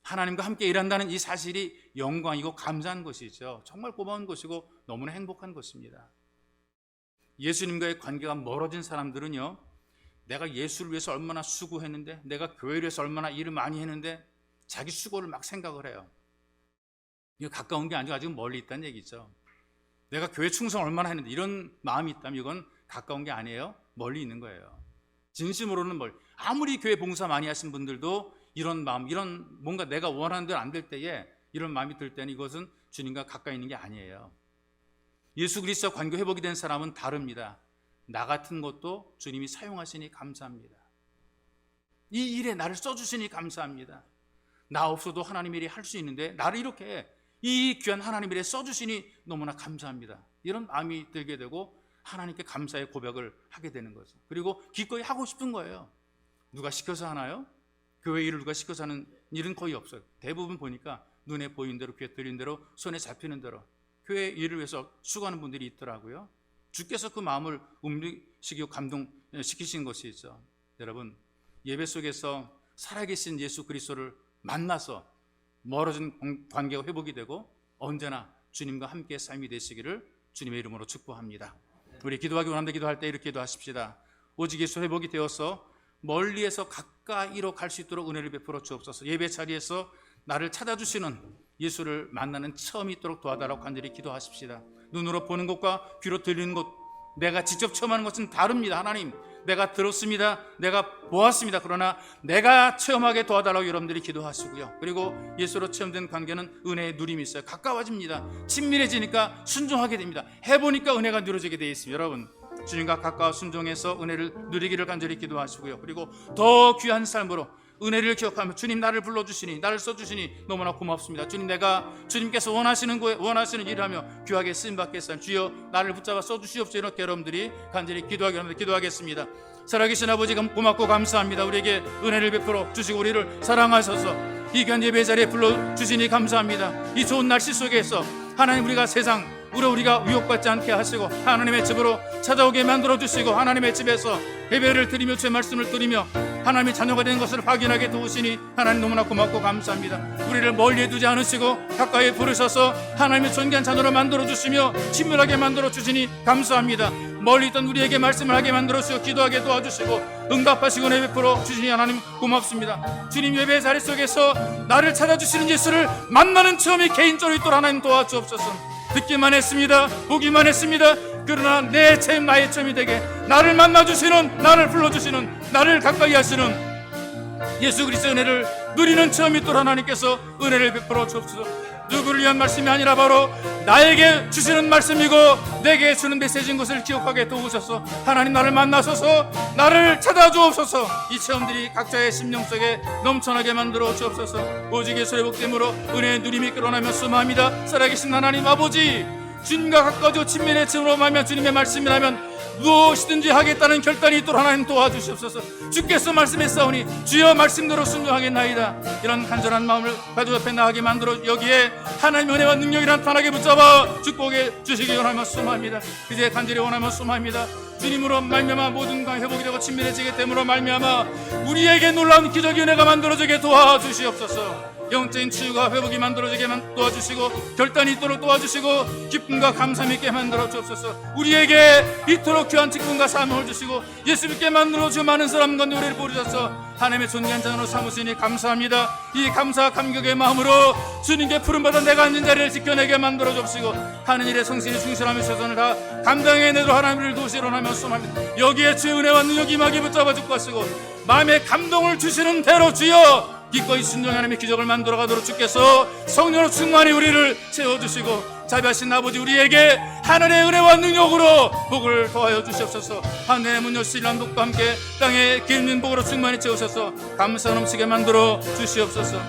하나님과 함께 일한다는 이 사실이 영광이고 감사한 것이죠. 정말 고마운 것이고 너무나 행복한 것입니다. 예수님과의 관계가 멀어진 사람들은요, 내가 예수를 위해서 얼마나 수고했는데, 내가 교회를 위해서 얼마나 일을 많이 했는데, 자기 수고를 막 생각을 해요. 이거 가까운 게 아니고 아직 멀리 있다는 얘기죠. 내가 교회 충성 얼마나 했는데, 이런 마음이 있다면 이건 가까운 게 아니에요. 멀리 있는 거예요. 진심으로는 멀리. 아무리 교회 봉사 많이 하신 분들도 이런 마음, 이런 뭔가 내가 원하는 대로 안 될 때에 이런 마음이 들 때는 이것은 주님과 가까이 있는 게 아니에요. 예수 그리스도와 관계 회복이 된 사람은 다릅니다. 나 같은 것도 주님이 사용하시니 감사합니다. 이 일에 나를 써주시니 감사합니다. 나 없어도 하나님 일이 할 수 있는데 나를 이렇게 이 귀한 하나님 일에 써주시니 너무나 감사합니다. 이런 마음이 들게 되고 하나님께 감사의 고백을 하게 되는 거죠. 그리고 기꺼이 하고 싶은 거예요. 누가 시켜서 하나요? 교회 일을 누가 시켜서 하는 일은 거의 없어요. 대부분 보니까 눈에 보이는 대로, 귀에 들리는 대로, 손에 잡히는 대로 교회 일을 위해서 수고하는 분들이 있더라고요. 주께서 그 마음을 움직이고 감동시키신 것이죠. 여러분, 예배 속에서 살아계신 예수 그리스도를 만나서 멀어진 관계가 회복이 되고 언제나 주님과 함께 삶이 되시기를 주님의 이름으로 축복합니다. 우리 기도하기 원한다 기도할 때 이렇게 기도하십시다. 오직 예수 회복이 되어서 멀리에서 가까이로 갈 수 있도록 은혜를 베풀어 주옵소서. 예배 자리에서 나를 찾아주시는 예수를 만나는 처음이 있도록 도와달라고 간절히 기도하십시다. 눈으로 보는 것과 귀로 들리는 것, 내가 직접 체험하는 것은 다릅니다. 하나님, 내가 들었습니다. 내가 보았습니다. 그러나 내가 체험하게 도와달라고 여러분들이 기도하시고요. 그리고 예수로 체험된 관계는 은혜의 누림이 있어요. 가까워집니다. 친밀해지니까 순종하게 됩니다. 해보니까 은혜가 누려지게 되어 있습니다. 여러분, 주님과 가까워 순종해서 은혜를 누리기를 간절히 기도하시고요. 그리고 더 귀한 삶으로 은혜를 기억하며 주님 나를 불러주시니, 나를 써주시니 너무나 고맙습니다. 주님, 내가 주님께서 원하시는 일을 하며 귀하게 쓰임받게 했사옵. 주여 나를 붙잡아 써주시옵소서. 이렇게 여러분들이 간절히 기도하겠습니다. 살아계신 아버지 고맙고 감사합니다. 우리에게 은혜를 베풀어 주시고 우리를 사랑하셔서 이 귀한 예배 자리에 불러주시니 감사합니다. 이 좋은 날씨 속에서 하나님, 우리가 우리가 위협받지 않게 하시고 하나님의 집으로 찾아오게 만들어주시고 하나님의 집에서 예배를 드리며 주의 말씀을 드리며 하나님의 자녀가 된 것을 확인하게 도우시니 하나님 너무나 고맙고 감사합니다. 우리를 멀리에 두지 않으시고 가까이 부르셔서 하나님의 존귀한 자녀로 만들어주시며 친밀하게 만들어주시니 감사합니다. 멀리 있던 우리에게 말씀을 하게 만들어주시고 기도하게 도와주시고 응답하시고 은혜 베풀어 주시니 하나님 고맙습니다. 주님, 예배 자리 속에서 나를 찾아주시는 예수를 만나는 체험이 개인적으로 있도록 하나님 도와주옵소서. 듣기만 했습니다. 보기만 했습니다. 그러나 내 체험, 나의 체험이 되게 나를 만나주시는, 나를 불러주시는, 나를 가까이 하시는 예수 그리스도의 은혜를 누리는 처음 있도록 하나님께서 은혜를 베풀어 주옵소서. 누구를 위한 말씀이 아니라 바로 나에게 주시는 말씀이고 내게 주는 메시지인 것을 기억하게 도우셔서 하나님 나를 만나소서, 나를 찾아주옵소서. 이 체험들이 각자의 심령 속에 넘쳐나게 만들어 주옵소서. 오직 예수의 복됨으로 은혜의 누림이 끌어나며 수마합니다. 살아계신 하나님 아버지, 주님과 가까워지고 친밀의 증으로 말하면 주님의 말씀이라면 무엇이든지 하겠다는 결단이 있도록 하나님 도와주시옵소서. 주께서 말씀했사오니 주여 말씀대로 순종하겠나이다. 이런 간절한 마음을 가족 앞에 나가게 만들어 여기에 하나님의 은혜와 능력이 나타나게 붙잡아 축복해 주시기 원하며 소망합니다. 이제 간절히 원하며 소망합니다. 주님으로 말미암아 모든 강 회복이 되고 친밀해지게 됨으로 말미암아 우리에게 놀라운 기적의 은혜가 만들어지게 도와주시옵소서. 영적인 치유가 회복이 만들어지게 도와주시고 결단이 있도록 도와주시고 기쁨과 감사함 있게 만들어 주옵소서. 우리에게 이토록 귀한 직분과 사명을 주시고 예수님께 만들어 주 많은 사람 가운데 우리를 부르셔서 하나님의 존귀한 자녀로 삼으시니 감사합니다. 이 감사 감격의 마음으로 주님께 부름받아 내가 앉은 자리를 지켜내게 만들어 주옵시고 하는 일에 성실히 충실하며 최선을 다 감당해내도록 하나님을 도우시려 하며 소망합니다. 여기에 주의 은혜와 능력이 임하게 붙잡아 주고 하시고 마음의 감동을 주시는 대로 주여 기꺼이 순종하는 하나님의 기적을 만들어 가도록 주께서 성령으로 충만히 우리를 채워주시고 자비하신 아버지 우리에게 하늘의 은혜와 능력으로 복을 더하여 주시옵소서. 하늘의 문 여시 람독과 함께 땅에 길 복으로 충만히 채우셔서 감사 넘치게 만들어 주시옵소서.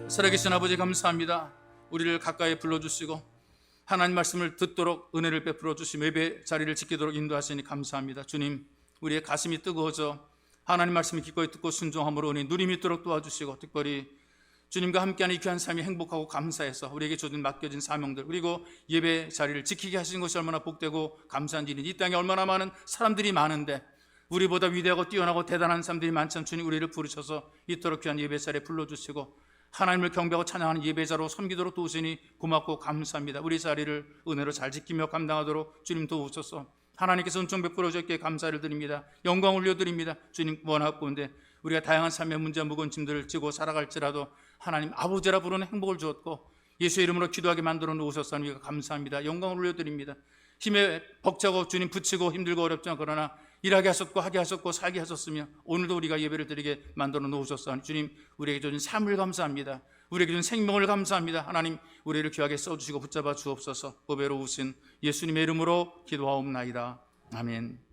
살아계신 아버지 감사합니다. 우리를 가까이 불러주시고 하나님 말씀을 듣도록 은혜를 베풀어 주시며 예배 자리를 지키도록 인도하시니 감사합니다. 주님, 우리의 가슴이 뜨거워져 하나님 말씀을 기꺼이 듣고 순종함으로 은혜 누림이 있도록 도와주시고 특별히 주님과 함께하는 이 귀한 삶이 행복하고 감사해서 우리에게 주어진 맡겨진 사명들 그리고 예배 자리를 지키게 하시는 것이 얼마나 복되고 감사한 일인지, 이 땅에 얼마나 많은 사람들이 많은데 우리보다 위대하고 뛰어나고 대단한 사람들이 많지만 주님 우리를 부르셔서 이토록 귀한 예배 자리에 불러주시고 하나님을 경배하고 찬양하는 예배자로 섬기도록 도우시니 고맙고 감사합니다. 우리 자리를 은혜로 잘 지키며 감당하도록 주님 도우소서. 하나님께서 은총 베풀어 주셨기에 감사를 드립니다. 영광 올려드립니다. 주님 원하옵 가운데 우리가 다양한 삶의 문제와 무거운 짐들을 지고 살아갈지라도 하나님 아버지라 부르는 행복을 주었고 예수의 이름으로 기도하게 만들어 놓으셨사니 우리가 감사합니다. 영광을 올려드립니다. 힘에 벅차고 주님 붙이고 힘들고 어렵지만 그러나 일하게 하셨고 하게 하셨고 살게 하셨으며 오늘도 우리가 예배를 드리게 만들어 놓으셨사니 주님 우리에게 주신 삶을 감사합니다. 우리에게 준 생명을 감사합니다. 하나님 우리를 귀하게 써주시고 붙잡아 주옵소서. 보배로우신 예수님의 이름으로 기도하옵나이다. 아멘.